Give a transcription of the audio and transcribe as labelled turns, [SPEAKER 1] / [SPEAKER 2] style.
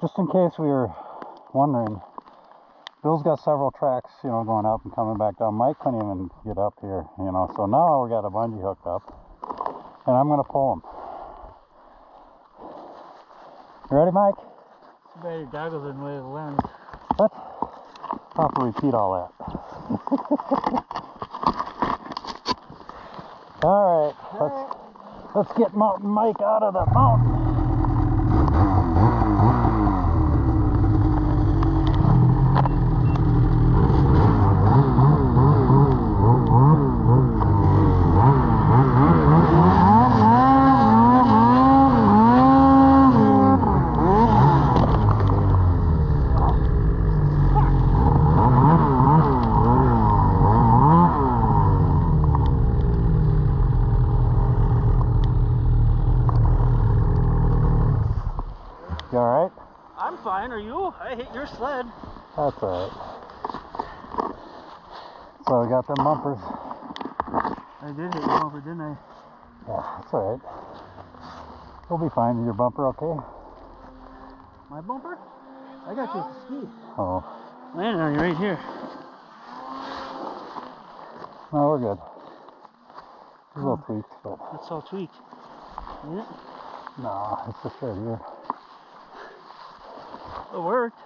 [SPEAKER 1] just in case we were wondering, Bill's got several tracks, you know, going up and coming back down. Mike couldn't even get up here, you know, so now we got a bungee hooked up, and I'm going to pull him. You ready, Mike?
[SPEAKER 2] Too bad your goggles are in the way of the lens.
[SPEAKER 1] What? I'll have to repeat all that. Alright, let's get Mountain Mike out of the mountain. You alright?
[SPEAKER 2] I'm fine, are you? I hit your sled.
[SPEAKER 1] That's alright. So we got them bumpers.
[SPEAKER 2] I did hit your bumper, didn't I?
[SPEAKER 1] Yeah, that's alright. We'll be fine. Is your bumper okay?
[SPEAKER 2] My bumper? I got you at the ski.
[SPEAKER 1] Oh.
[SPEAKER 2] Landing on you right here.
[SPEAKER 1] No, we're good. A little tweaked, but...
[SPEAKER 2] It's all tweaked. Isn't it?
[SPEAKER 1] No, it's just right here.
[SPEAKER 2] It worked.